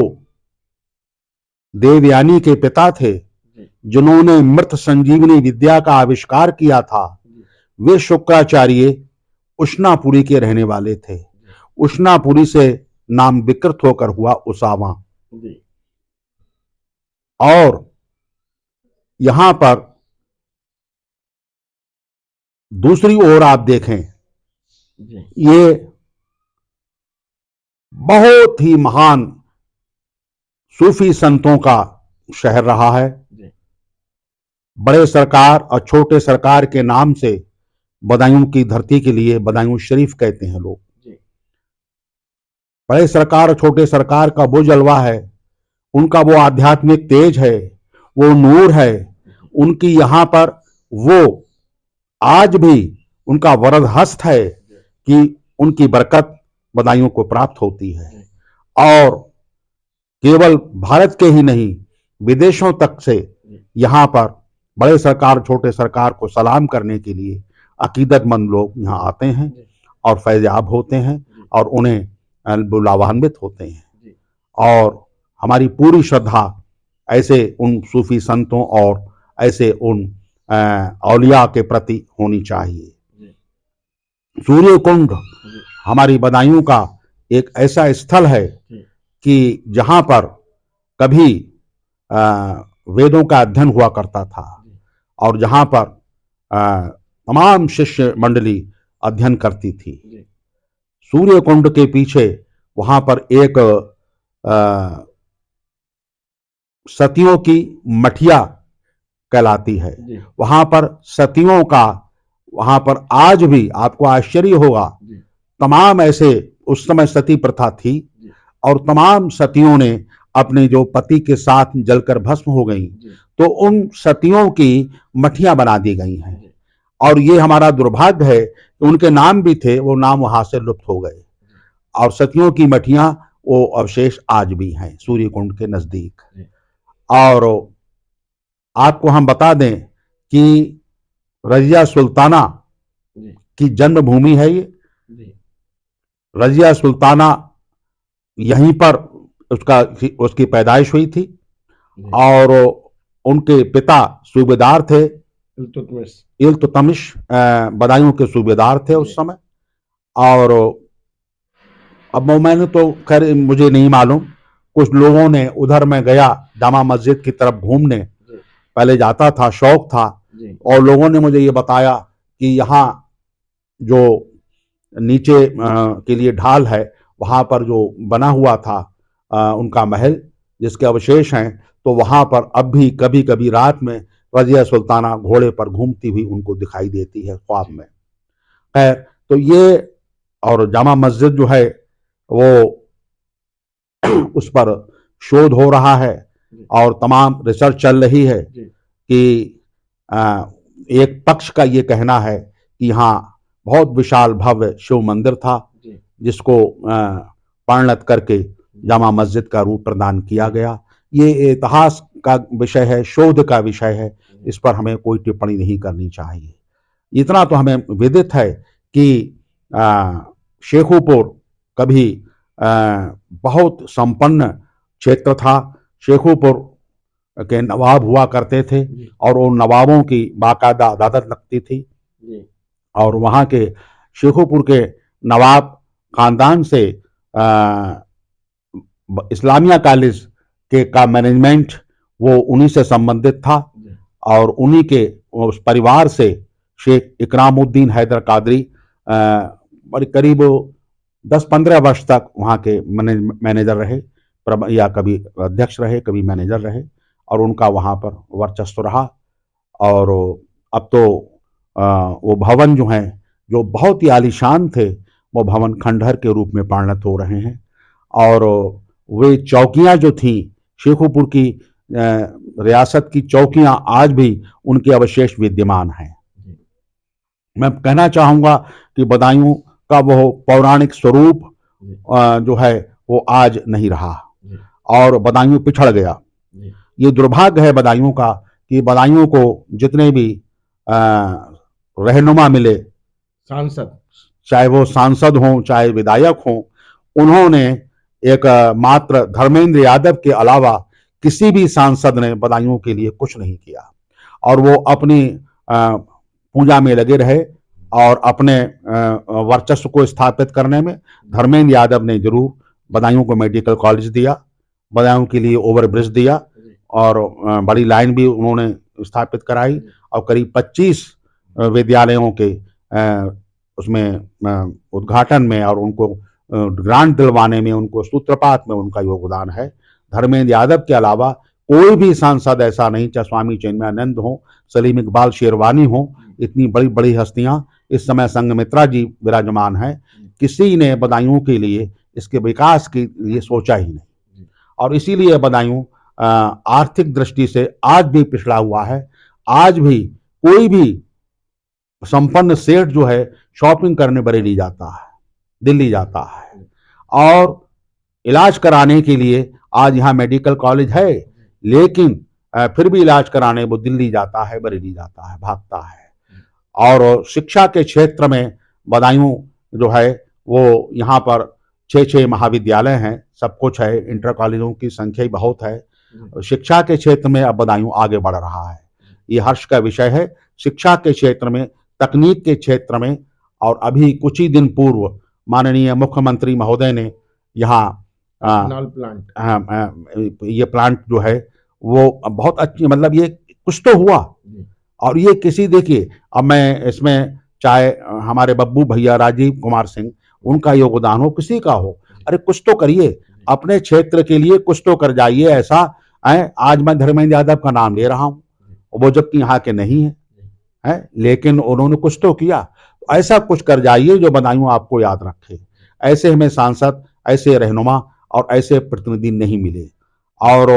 देवयानी के पिता थे, जिन्होंने मृत संजीवनी विद्या का आविष्कार किया था, वे शुक्राचार्य उष्णापुरी के रहने वाले थे। उष्णापुरी से नाम विकृत होकर हुआ उसावा। और यहां पर दूसरी ओर आप देखें, ये बहुत ही महान सूफी संतों का शहर रहा है। बड़े सरकार और छोटे सरकार के नाम से बदायूं की धरती के लिए बदायूं शरीफ कहते हैं लोग। बड़े सरकार और छोटे सरकार का वो जलवा है, उनका वो आध्यात्मिक तेज है, वो नूर है, उनकी यहाँ पर वो आज भी उनका वरद हस्त है कि उनकी बरकत बदायूं को प्राप्त होती है। और केवल भारत के ही नहीं, विदेशों तक से यहाँ पर बड़े सरकार छोटे सरकार को सलाम करने के लिए अकीदतमंद लोग यहाँ आते हैं और फैज़याब होते हैं और उन्हें लाभान्वित होते हैं। और हमारी पूरी श्रद्धा ऐसे उन सूफी संतों और ऐसे उन औलिया के प्रति होनी चाहिए। सूर्य कुंड हमारी बदायूं का एक ऐसा स्थल है कि जहां पर कभी वेदों का अध्ययन हुआ करता था और जहां पर तमाम शिष्य मंडली अध्ययन करती थी। सूर्य कुंड के पीछे वहां पर एक सतियों की मठिया कहलाती है। वहां पर सतियों का, वहां पर आज भी आपको आश्चर्य होगा, तमाम ऐसे उस समय सती प्रथा थी और तमाम सतियों ने अपने जो पति के साथ जलकर भस्म हो गई, तो उन सतियों की मठियां बना दी गई हैं। और ये हमारा दुर्भाग्य है कि उनके नाम भी थे, वो नाम वहां से लुप्त हो गए और सतियों की मठियां वो अवशेष आज भी हैं सूर्य कुंड के नजदीक। और आपको हम बता दें कि रजिया सुल्ताना की जन्मभूमि है ये। रजिया सुल्ताना यहीं पर उसकी पैदाइश हुई थी और उनके पिता सूबेदार थे, इल्तुतमिश बदायूं के सूबेदार थे उस समय। और अब मैंने तो खैर मुझे नहीं मालूम कुछ लोगों ने, उधर मैं गया जामा मस्जिद की तरफ घूमने, पहले जाता था, शौक था, और लोगों ने मुझे ये बताया कि यहाँ जो नीचे के लिए ढाल है, वहाँ पर जो बना हुआ था उनका महल, जिसके अवशेष हैं, तो वहाँ पर अब भी कभी कभी रात में रजिया सुल्ताना घोड़े पर घूमती हुई उनको दिखाई देती है ख्वाब में। खैर, तो ये, और जामा मस्जिद जो है वो उस पर शोध हो रहा है और तमाम रिसर्च चल रही है कि एक पक्ष का ये कहना है कि यहाँ बहुत विशाल भव्य शिव मंदिर था, जिसको परिणत करके जामा मस्जिद का रूप प्रदान किया गया। ये इतिहास का विषय है, शोध का विषय है, इस पर हमें कोई टिप्पणी नहीं करनी चाहिए। इतना तो हमें विदित है कि शेखुपुर कभी बहुत संपन्न क्षेत्र था। शेखुपुर के नवाब हुआ करते थे और उन नवाबों की बाकायदा अदालत लगती थी, और वहाँ के शेखुपुर के नवाब खानदान से इस्लामिया कॉलेज के का मैनेजमेंट वो उन्हीं से संबंधित था, और उन्हीं के उस परिवार से शेख इकरामुद्दीन हैदर कादरी करीब 10-15 वर्ष तक वहाँ के मैनेजर रहे, या कभी अध्यक्ष रहे, कभी मैनेजर रहे, और उनका वहाँ पर वर्चस्व रहा। और अब तो वो भवन जो हैं, जो बहुत ही आलीशान थे, वो भवन खंडहर के रूप में परिणत हो रहे हैं। और वे चौकियाँ जो थीं, शेखुपुर की रियासत की चौकियाँ आज भी उनके अवशेष विद्यमान हैं। मैं कहना चाहूँगा कि बदायूं का वो पौराणिक स्वरूप जो है वो आज नहीं रहा, और बदायूं पिछड़ गया। ये दुर्भाग्य है बदायूं का कि बदायूं को जितने भी रहनुमा मिले, सांसद, चाहे वो सांसद हों चाहे विधायक हों, उन्होंने एक मात्र धर्मेंद्र यादव के अलावा किसी भी सांसद ने बदायूं के लिए कुछ नहीं किया, और वो अपनी पूजा में लगे रहे और अपने वर्चस्व को स्थापित करने में। धर्मेंद्र यादव ने जरूर बदायूं को मेडिकल कॉलेज दिया, बदायूं के लिए ओवरब्रिज दिया, और बड़ी लाइन भी उन्होंने स्थापित कराई, और करीब 25 विद्यालयों के उसमें उद्घाटन में और उनको ग्रांट दिलवाने में, उनको सूत्रपात में उनका योगदान है। धर्मेंद्र यादव के अलावा कोई भी सांसद ऐसा नहीं, चाहे स्वामी चिन्मयानंद हो, सलीम इकबाल शेरवानी हो, इतनी बड़ी बड़ी हस्तियां, इस समय संघमित्रा जी विराजमान हैं, किसी ने बदायूं के लिए, इसके विकास के लिए सोचा ही नहीं। और इसीलिए बदायूं आर्थिक दृष्टि से आज भी पिछड़ा हुआ है। आज भी कोई भी संपन्न सेठ जो है शॉपिंग करने बरेली जाता है, दिल्ली जाता है, और इलाज कराने के लिए आज यहाँ मेडिकल कॉलेज है, लेकिन फिर भी इलाज कराने वो दिल्ली जाता है, बरेली जाता है, भागता है। और शिक्षा के क्षेत्र में बदायूं जो है वो यहाँ पर 6 महाविद्यालय हैं, सब कुछ है, इंटर कॉलेजों की संख्या ही बहुत है। शिक्षा के क्षेत्र में अब बदायूं आगे बढ़ रहा है, ये हर्ष का विषय है। शिक्षा के क्षेत्र में, तकनीक के क्षेत्र में, और अभी कुछ ही दिन पूर्व माननीय मुख्यमंत्री महोदय ने यहाँ ये प्लांट जो है वो बहुत अच्छी, मतलब ये कुछ तो हुआ। और ये किसी, देखिए अब मैं इसमें चाहे हमारे बब्बू भैया राजीव कुमार सिंह, उनका योगदान हो, किसी का हो, अरे कुछ तो करिए, अपने क्षेत्र के लिए कुछ तो कर जाइए। ऐसा है, आज मैं धर्मेंद्र यादव का नाम ले रहा हूँ, वो जबकि यहाँ के नहीं है, लेकिन उन्होंने कुछ तो किया। ऐसा कुछ कर जाइए जो बदायूं आपको याद रखे। ऐसे हमें सांसद, ऐसे रहनुमा और ऐसे प्रतिनिधि नहीं मिले। और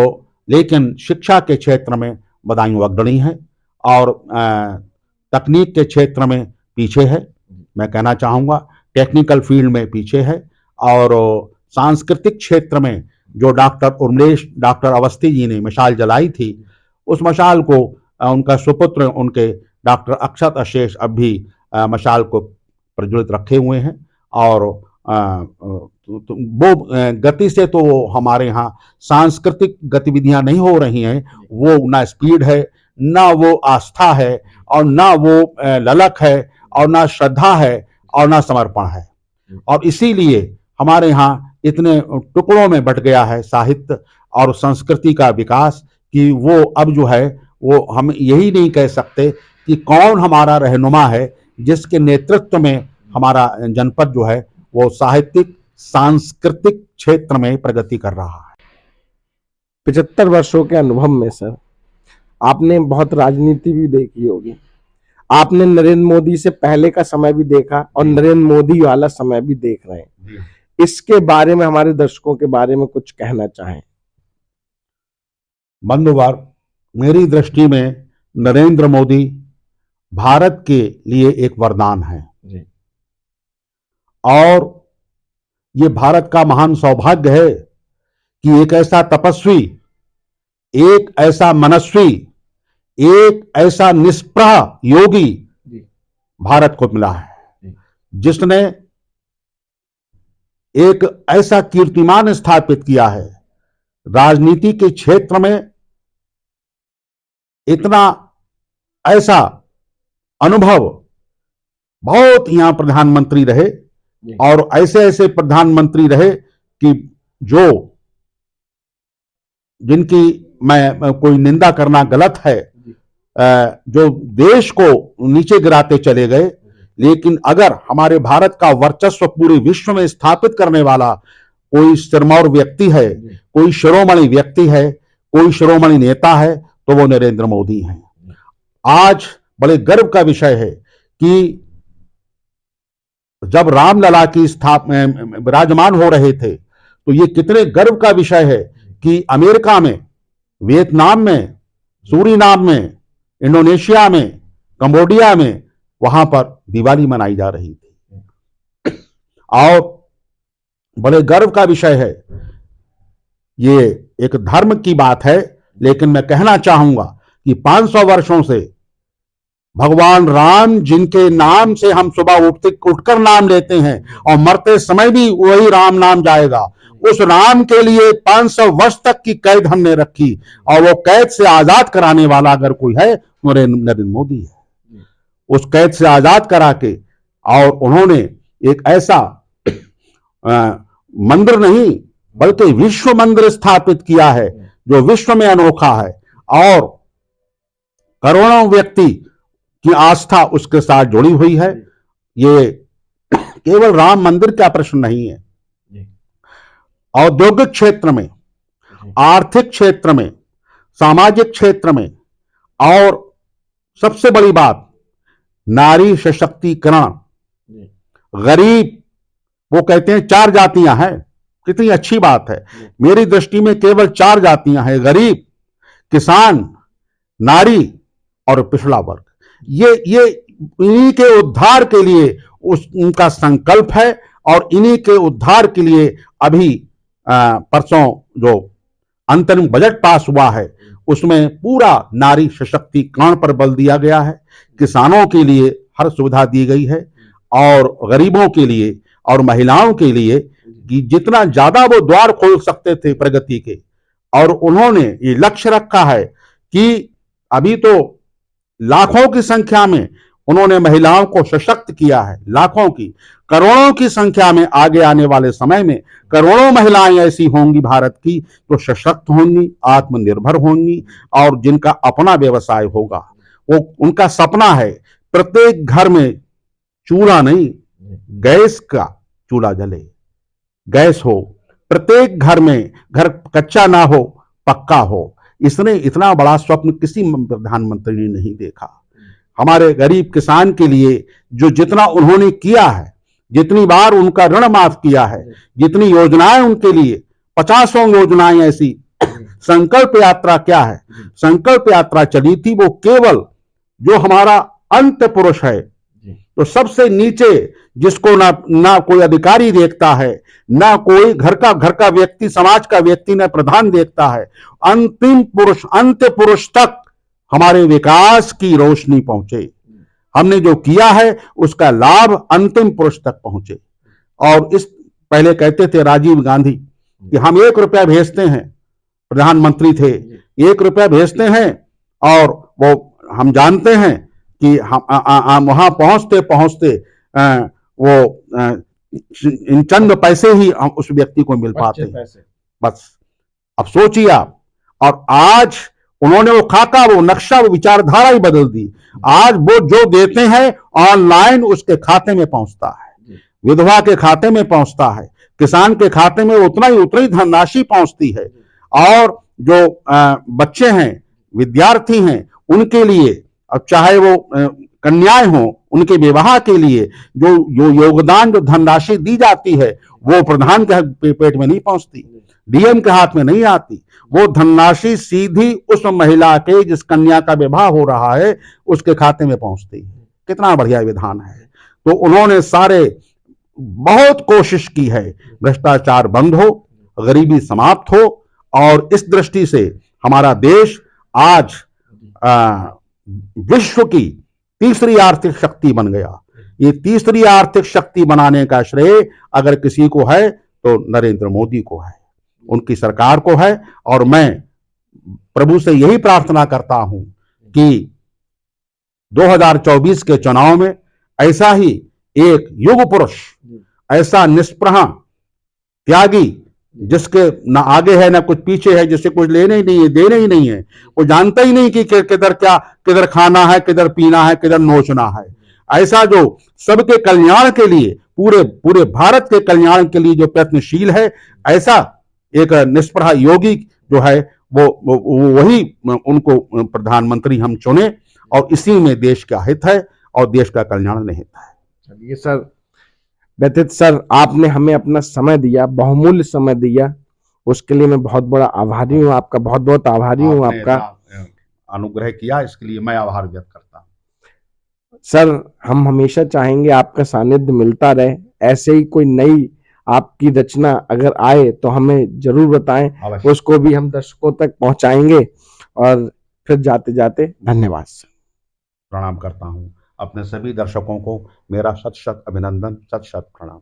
लेकिन शिक्षा के क्षेत्र में बदायूं अग्रणी है, और तकनीक के क्षेत्र में पीछे है, मैं कहना चाहूँगा टेक्निकल फील्ड में पीछे है। और सांस्कृतिक क्षेत्र में जो डॉक्टर अवस्थी जी ने मशाल जलाई थी, उस मशाल को उनका सुपुत्र, उनके डॉक्टर अक्षत अशेष अब भी मशाल को प्रज्वलित रखे हुए हैं। और वो गति से तो हमारे यहाँ सांस्कृतिक गतिविधियां नहीं हो रही हैं, वो ना स्पीड है, ना वो आस्था है, और ना वो ललक है, और ना श्रद्धा है, और ना समर्पण है। और इसीलिए हमारे यहाँ इतने टुकड़ों में बट गया है साहित्य और संस्कृति का विकास कि वो अब जो है वो हम यही नहीं कह सकते कि कौन हमारा रहनुमा है जिसके नेतृत्व में हमारा जनपद जो है वो साहित्यिक सांस्कृतिक क्षेत्र में प्रगति कर रहा है। 75 वर्षों के अनुभव में सर आपने बहुत राजनीति भी देखी होगी, आपने नरेंद्र मोदी से पहले का समय भी देखा और नरेंद्र मोदी वाला समय भी देख रहे हैं, इसके बारे में हमारे दर्शकों के बारे में कुछ कहना चाहें? बंधुवार, मेरी दृष्टि में नरेंद्र मोदी भारत के लिए एक वरदान है जी। और ये भारत का महान सौभाग्य है कि एक ऐसा तपस्वी, एक ऐसा मनस्वी, एक ऐसा निष्प्रह योगी भारत को मिला है जिसने एक ऐसा कीर्तिमान स्थापित किया है। राजनीति के क्षेत्र में इतना ऐसा अनुभव, बहुत यहां प्रधानमंत्री रहे और ऐसे ऐसे प्रधानमंत्री रहे कि जिनकी मैं कोई निंदा करना गलत है, जो देश को नीचे गिराते चले गए, लेकिन अगर हमारे भारत का वर्चस्व पूरे विश्व में स्थापित करने वाला कोई सिरमौर व्यक्ति है, कोई शिरोमणि व्यक्ति है, कोई शिरोमणि नेता है तो वो नरेंद्र मोदी हैं। आज बड़े गर्व का विषय है कि जब रामलला की स्थापना विराजमान हो रहे थे तो ये कितने गर्व का विषय है कि अमेरिका में, वियतनाम में, सूरीनाम में, इंडोनेशिया में, कंबोडिया में वहां पर दिवाली मनाई जा रही थी। और बड़े गर्व का विषय है, ये एक धर्म की बात है, लेकिन मैं कहना चाहूंगा कि 500 वर्षों से भगवान राम, जिनके नाम से हम सुबह उठकर नाम लेते हैं और मरते समय भी वही राम नाम जाएगा, उस राम के लिए 500 वर्ष तक की कैद हमने रखी और वो कैद से आजाद कराने वाला अगर कोई है नरेंद्र मोदी है। उस कैद से आजाद करा के और उन्होंने एक ऐसा मंदिर नहीं बल्कि विश्व मंदिर स्थापित किया है जो विश्व में अनोखा है और करोड़ों व्यक्ति की आस्था उसके साथ जुड़ी हुई है। ये केवल राम मंदिर का प्रश्न नहीं है, औद्योगिक क्षेत्र में, आर्थिक क्षेत्र में, सामाजिक क्षेत्र में और सबसे बड़ी बात नारी सशक्तिकरण। गरीब, वो कहते हैं 4 जातियां हैं, कितनी अच्छी बात है। मेरी दृष्टि में केवल 4 जातियां हैं, गरीब, किसान, नारी और पिछड़ा वर्ग। ये इन्हीं के उद्धार के लिए उनका संकल्प है और इन्हीं के उद्धार के लिए अभी परसों जो अंतरिम बजट पास हुआ है उसमें पूरा नारी सशक्तिकरण पर बल दिया गया है। किसानों के लिए हर सुविधा दी गई है और गरीबों के लिए और महिलाओं के लिए कि जितना ज्यादा वो द्वार खोल सकते थे प्रगति के, और उन्होंने ये लक्ष्य रखा है कि अभी तो लाखों की संख्या में उन्होंने महिलाओं को सशक्त किया है, लाखों की, करोड़ों की संख्या में आगे आने वाले समय में करोड़ों महिलाएं ऐसी होंगी भारत की तो सशक्त होंगी, आत्मनिर्भर होंगी और जिनका अपना व्यवसाय होगा। वो उनका सपना है प्रत्येक घर में चूल्हा नहीं, गैस का चूल्हा जले, गैस हो, प्रत्येक घर में, घर कच्चा ना हो पक्का हो। इसने इतना बड़ा स्वप्न किसी प्रधानमंत्री ने नहीं देखा। हमारे गरीब किसान के लिए जो जितना उन्होंने किया है, जितनी बार उनका ऋण माफ किया है, जितनी योजनाएं उनके लिए, 50 योजनाएं ऐसी। संकल्प यात्रा क्या है? संकल्प यात्रा चली थी वो केवल जो हमारा अंत पुरुष है, तो सबसे नीचे जिसको ना कोई अधिकारी देखता है, ना कोई घर का व्यक्ति, समाज का व्यक्ति, ना प्रधान देखता है, अंतिम पुरुष, अंत पुरुष तक हमारे विकास की रोशनी पहुंचे। हमने जो किया है उसका लाभ अंतिम पुरुष तक पहुंचे। और इस पहले कहते थे राजीव गांधी कि हम 1 रुपया भेजते हैं, प्रधानमंत्री थे, 1 रुपया भेजते हैं और वो हम जानते हैं कि हम वहां पहुंचते पहुंचते वो इन चंद पैसे ही हम उस व्यक्ति को मिल पाते हैं, बस। अब सोचिए आप, और आज उन्होंने वो खाका, वो नक्शा, वो विचारधारा ही बदल दी। आज वो जो देते हैं ऑनलाइन उसके खाते में पहुंचता है, विधवा के खाते में पहुंचता है, किसान के खाते में उतनी धनराशि पहुंचती है। और जो बच्चे हैं, विद्यार्थी हैं, उनके लिए, अब चाहे वो कन्याएं हों, उनके विवाह के लिए जो योगदान, जो धनराशि दी जाती है, वो प्रधान के पेट में नहीं पहुंचती, डीएम के हाथ में नहीं आती। वो धनराशि सीधी उस महिला के, जिस कन्या का विवाह हो रहा है, उसके खाते में पहुंचती है। कितना बढ़िया विधान है। तो उन्होंने बहुत कोशिश की है, भ्रष्टाचार बंद हो, गरीबी समाप्त हो, और इस दृष्टि से हमारा देश आज विश्व की तीसरी आर्थिक शक्ति बन गया। ये तीसरी आर्थिक शक्ति बनाने का श्रेय अगर किसी को है तो नरेंद्र मोदी को है, उनकी सरकार को है। और मैं प्रभु से यही प्रार्थना करता हूं कि 2024 के चुनाव में ऐसा ही एक युग पुरुष, ऐसा निष्प्रह त्यागी, जिसके ना आगे है ना कुछ पीछे है, जिससे कुछ लेने ही नहीं है, देने ही नहीं है, वो जानता ही नहीं कि किधर खाना है, किधर पीना है, किधर नोचना है। ऐसा जो सबके कल्याण के लिए, पूरे भारत के कल्याण के लिए जो प्रयत्नशील है, ऐसा एक निष्प्रह योगी जो है, वो वही उनको प्रधानमंत्री हम चुने, और इसी में देश का हित है और देश का कल्याण निहित है। चलिए सर, व्यतीत सर, आपने हमें अपना समय दिया, बहुमूल्य समय दिया, उसके लिए मैं बहुत बड़ा आभारी हूँ आपका, बहुत बहुत आभारी हूँ आपका। अनुग्रह किया, इसके लिए मैं आभार व्यक्त करता हूँ। सर, हम हमेशा चाहेंगे आपका सानिध्य मिलता रहे, ऐसे ही कोई नई आपकी रचना अगर आए तो हमें जरूर बताएं, उसको भी हम दर्शकों तक पहुंचाएंगे। और फिर जाते जाते धन्यवाद सर। प्रणाम करता हूं अपने सभी दर्शकों को, मेरा शत शत अभिनंदन, शत शत प्रणाम।